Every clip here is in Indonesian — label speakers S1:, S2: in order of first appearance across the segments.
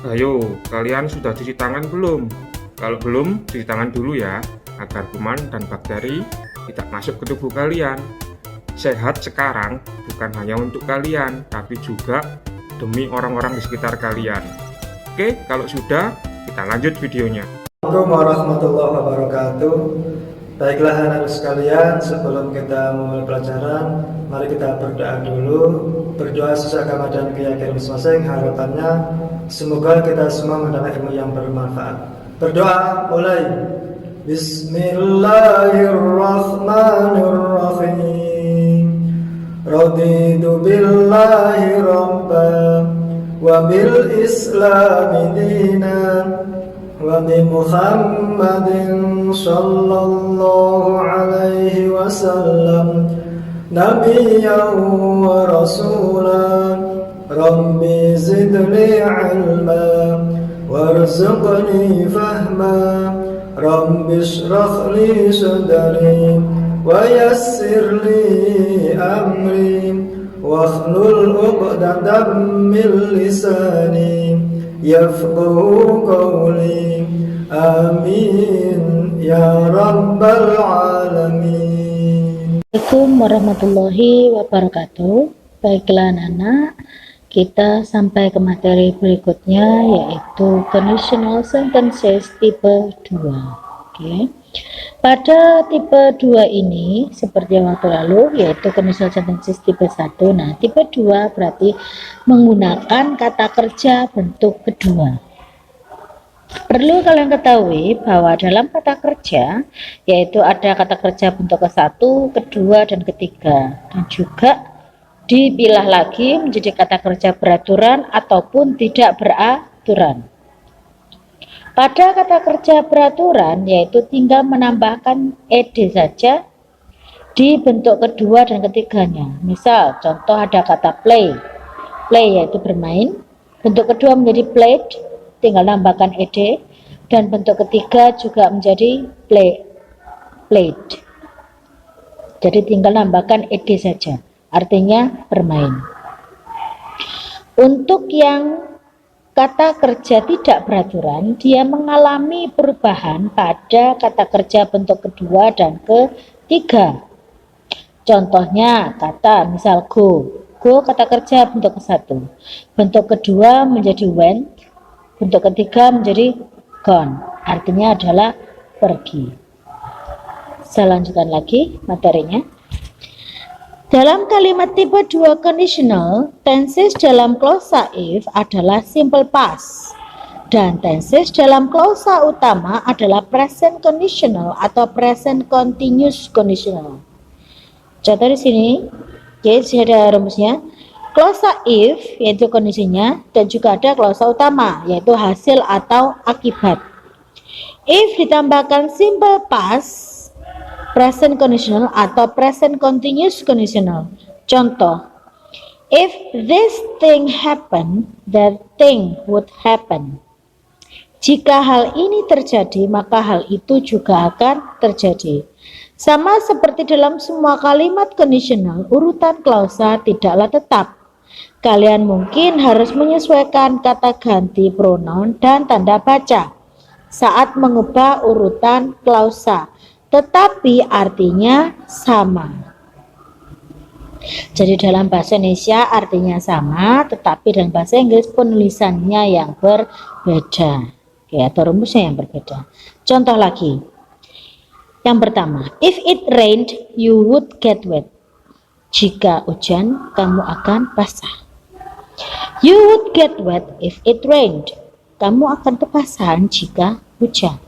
S1: Ayo, kalian sudah cuci tangan belum? Kalau belum, cuci tangan dulu ya, agar kuman dan bakteri tidak masuk ke tubuh kalian. Sehat sekarang bukan hanya untuk kalian, tapi juga demi orang-orang di sekitar kalian. Oke, kalau sudah, kita lanjut videonya.
S2: Assalamualaikum warahmatullahi wabarakatuh. Baiklah anak-anak sekalian, sebelum kita memulai pelajaran, mari kita berdoa dulu. Berdoa sesuai agama dan keyakinan masing-masing. Harapannya semoga kita semua mendapat ilmu yang bermanfaat. Berdoa mulai. Bismillahirrahmanirrahim. Raditu billahi rabban wa bil islami dinan wa bi Muhammadin sallallahu alaihi wasallam nabiyyan wa rasulan. Rabbi zidni ilma warzuqni fahma. Rabbi shrah li sadri wa yassir li amri wahlul 'uqdatam min lisani yafqahu qawli. Amin ya rabbal alamin.
S3: Assalamualaikum warahmatullahi wabarakatuh. Baiklah anak-anak, kita sampai ke materi berikutnya, yaitu conditional sentences tipe 2. Oke. Pada tipe 2 ini seperti waktu lalu, yaitu conditional sentences tipe 1. Nah, tipe 2 berarti menggunakan kata kerja bentuk kedua. Perlu kalian ketahui bahwa dalam kata kerja, yaitu ada kata kerja bentuk ke-1, kedua, dan ketiga, dan juga dipilah lagi menjadi kata kerja beraturan ataupun tidak beraturan. Pada kata kerja beraturan, yaitu tinggal menambahkan ed saja di bentuk kedua dan ketiganya. Misal, contoh ada kata play. Play yaitu bermain. Bentuk kedua menjadi played, tinggal nambahkan ed. Dan bentuk ketiga juga menjadi played. Jadi tinggal nambahkan ed saja. Artinya bermain. Untuk yang kata kerja tidak beraturan, dia mengalami perubahan pada kata kerja bentuk kedua dan ketiga. Contohnya kata misal go. Go kata kerja bentuk ke-1. Bentuk kedua menjadi went. Bentuk ketiga menjadi gone. Artinya adalah pergi. Saya lanjutkan lagi materinya. Dalam kalimat tipe 2 conditional, tenses dalam klausa if adalah simple past. Dan tenses dalam klausa utama adalah present conditional atau present continuous conditional. Contoh di sini, jadi ada rumusnya. Klausa if yaitu kondisinya, dan juga ada klausa utama yaitu hasil atau akibat. If ditambahkan simple past, present conditional atau present continuous conditional. Contoh, if this thing happen, that thing would happen. Jika hal ini terjadi, maka hal itu juga akan terjadi. Sama seperti dalam semua kalimat conditional, urutan klausa tidaklah tetap. Kalian mungkin harus menyesuaikan kata ganti pronoun dan tanda baca saat mengubah urutan klausa, tetapi artinya sama. Jadi dalam bahasa Indonesia artinya sama, tetapi dalam bahasa Inggris penulisannya yang berbeda, atau rumusnya yang berbeda. Contoh lagi. Yang pertama, if it rained, you would get wet. Jika hujan, kamu akan basah. You would get wet if it rained. Kamu akan kebasahan jika hujan.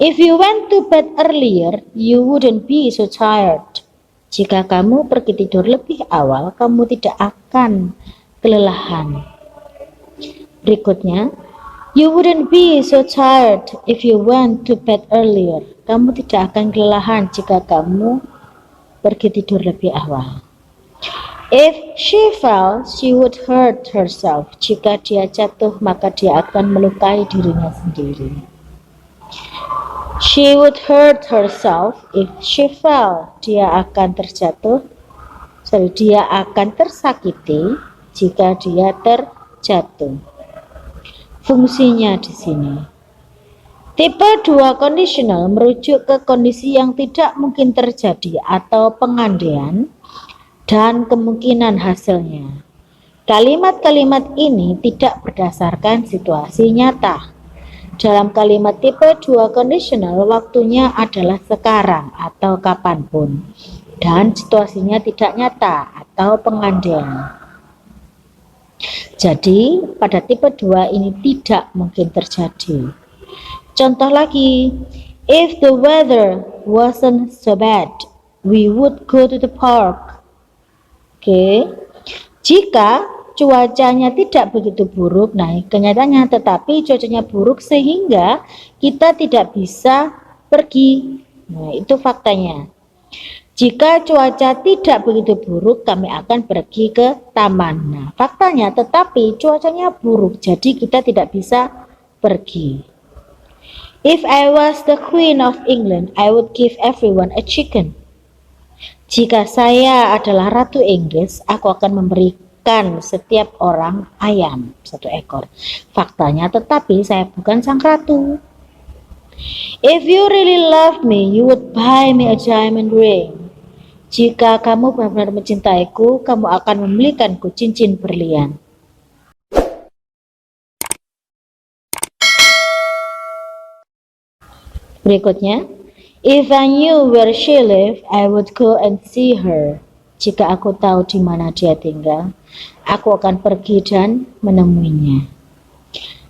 S3: If you went to bed earlier, you wouldn't be so tired. Jika kamu pergi tidur lebih awal, kamu tidak akan kelelahan. Berikutnya, you wouldn't be so tired if you went to bed earlier. Kamu tidak akan kelelahan jika kamu pergi tidur lebih awal. If she fell, she would hurt herself. Jika dia jatuh, maka dia akan melukai dirinya sendiri. She would hurt herself if she fell. Dia akan tersakiti jika dia terjatuh. fungsinya di sini. Tipe 2 conditional merujuk ke kondisi yang tidak mungkin terjadi atau pengandaian dan kemungkinan hasilnya. Kalimat-kalimat ini tidak berdasarkan situasi nyata. Dalam kalimat tipe 2 conditional, waktunya adalah sekarang atau kapanpun, dan situasinya tidak nyata atau pengandaian. Jadi, pada tipe 2 ini tidak mungkin terjadi. Contoh lagi, if the weather wasn't so bad, we would go to the park. Jika cuacanya tidak begitu buruk, nah kenyataannya tetapi cuacanya buruk sehingga kita tidak bisa pergi. Nah, itu faktanya. Jika cuaca tidak begitu buruk, kami akan pergi ke taman. Nah, faktanya tetapi cuacanya buruk, jadi kita tidak bisa pergi. If I was the Queen of England, I would give everyone a chicken. Jika saya adalah Ratu Inggris, aku akan memberikan setiap orang ayam 1 ekor. Faktanya tetapi saya bukan sang ratu. If you really love me, you would buy me a diamond ring. Jika kamu benar-benar mencintaiku, kamu akan membelikanku cincin berlian. Berikutnya, if I knew where she lived, I would go and see her. Jika aku tahu di mana dia tinggal, aku akan pergi dan menemuinya.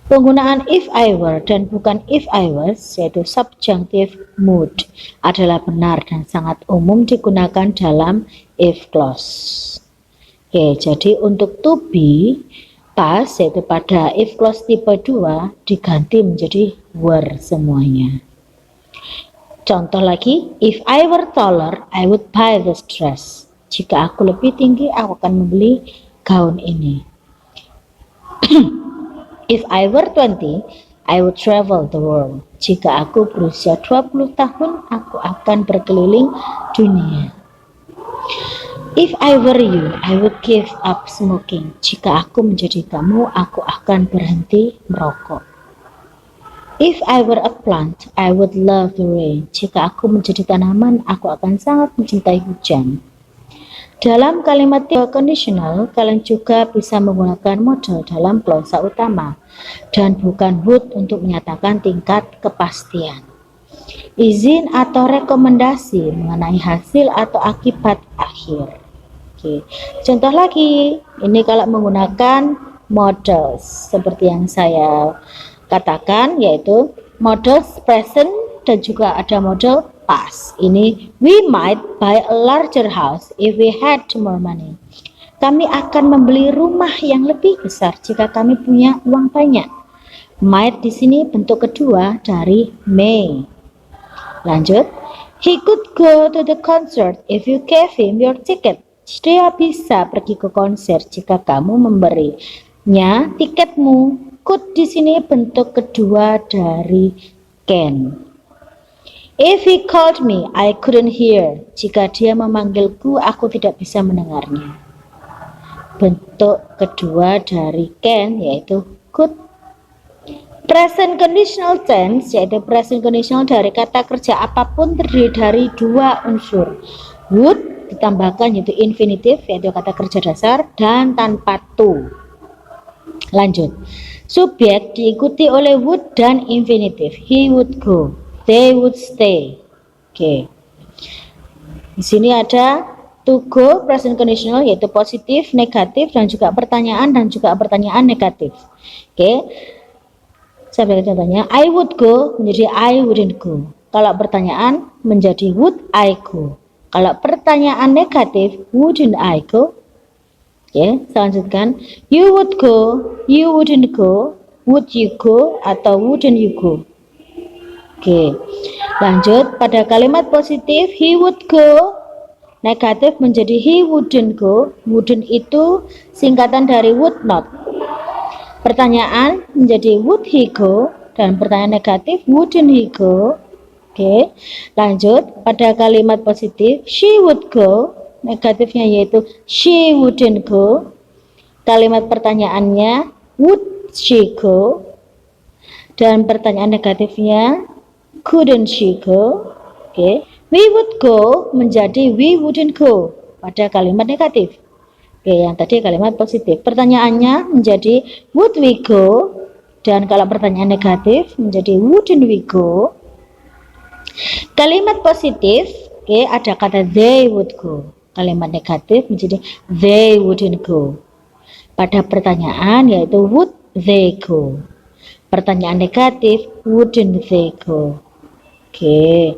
S3: Penggunaan if I were dan bukan if I was, yaitu subjunctive mood, adalah benar dan sangat umum digunakan dalam if clause. Jadi untuk to be, past, yaitu pada if clause tipe 2, diganti menjadi were semuanya. Contoh lagi, if I were taller, I would buy this dress. Jika aku lebih tinggi, aku akan membeli gaun ini. If I were 20, I would travel the world. Jika aku berusia 20 tahun, aku akan berkeliling dunia. If I were you, I would give up smoking. Jika aku menjadi kamu, aku akan berhenti merokok. If I were a plant, I would love the rain. Jika aku menjadi tanaman, aku akan sangat mencintai hujan. Dalam kalimat conditional, kalian juga bisa menggunakan model dalam klausa utama dan bukan would untuk menyatakan tingkat kepastian. Izin atau rekomendasi mengenai hasil atau akibat akhir. Contoh lagi, ini kalau menggunakan models seperti yang saya katakan, yaitu model present dan juga ada model past. Ini we might buy a larger house if we had more money. Kami akan membeli rumah yang lebih besar jika kami punya uang banyak. Might di sini bentuk kedua dari may. Lanjut, he could go to the concert if you gave him your ticket. Dia bisa pergi ke konser jika kamu memberinya tiketmu. Could di sini bentuk kedua dari can. If he called me, I couldn't hear. Jika dia memanggilku, aku tidak bisa mendengarnya. Bentuk kedua dari can yaitu could. Present conditional tense yaitu present conditional dari kata kerja apapun terdiri dari 2 unsur. Would ditambahkan yaitu infinitive yaitu kata kerja dasar dan tanpa to. Lanjut. Subjek diikuti oleh would dan infinitive. He would go, they would stay. Di sini ada to go present conditional yaitu positif, negatif dan juga pertanyaan negatif. Saya berikan contohnya. I would go menjadi I wouldn't go. Kalau pertanyaan menjadi would I go. Kalau pertanyaan negatif wouldn't I go. Saya lanjutkan. You would go, you wouldn't go, would you go atau wouldn't you go. Lanjut pada kalimat positif he would go, negatif menjadi he wouldn't go. Wouldn't itu singkatan dari would not. Pertanyaan menjadi would he go dan pertanyaan negatif wouldn't he go. Lanjut pada kalimat positif she would go, negatifnya yaitu she wouldn't go. Kalimat pertanyaannya would she go, Dan pertanyaan negatifnya, couldn't she go? Oke, we would go menjadi we wouldn't go pada kalimat negatif. Oke, yang tadi kalimat positif. Pertanyaannya menjadi would we go, dan kalau pertanyaan negatif menjadi wouldn't we go. Kalimat positif, oke, ada kata they would go. Kalimat negatif menjadi they wouldn't go. Pada pertanyaan yaitu would they go. Pertanyaan negatif, wouldn't they go. Oke,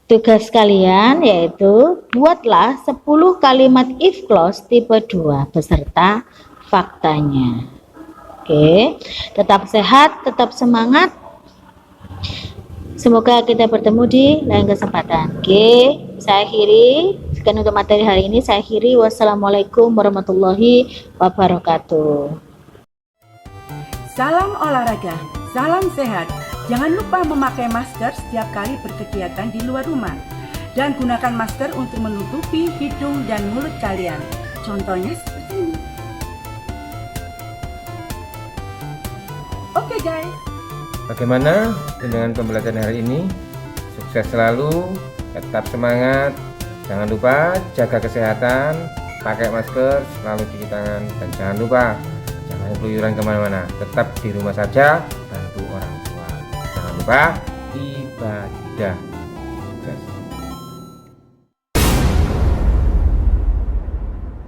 S3: tugas kalian yaitu buatlah 10 kalimat if clause tipe 2 beserta faktanya. Oke, tetap sehat, tetap semangat. Semoga kita bertemu di lain kesempatan. Oke, saya akhiri. Sekian untuk materi hari ini. Saya akhiri. Wassalamualaikum warahmatullahi wabarakatuh.
S4: Salam olahraga, salam sehat. Jangan lupa memakai masker setiap kali berkegiatan di luar rumah. Dan gunakan masker untuk menutupi hidung dan mulut kalian. Contohnya seperti ini. Oke guys.
S5: Bagaimana dengan pembelajaran hari ini? Sukses selalu, tetap semangat. Jangan lupa jaga kesehatan, pakai masker, selalu cuci tangan, dan jangan lupa jangan keluyuran kemana-mana. Tetap di rumah saja, bantu orang tua. Jangan lupa ibadah. Sukses.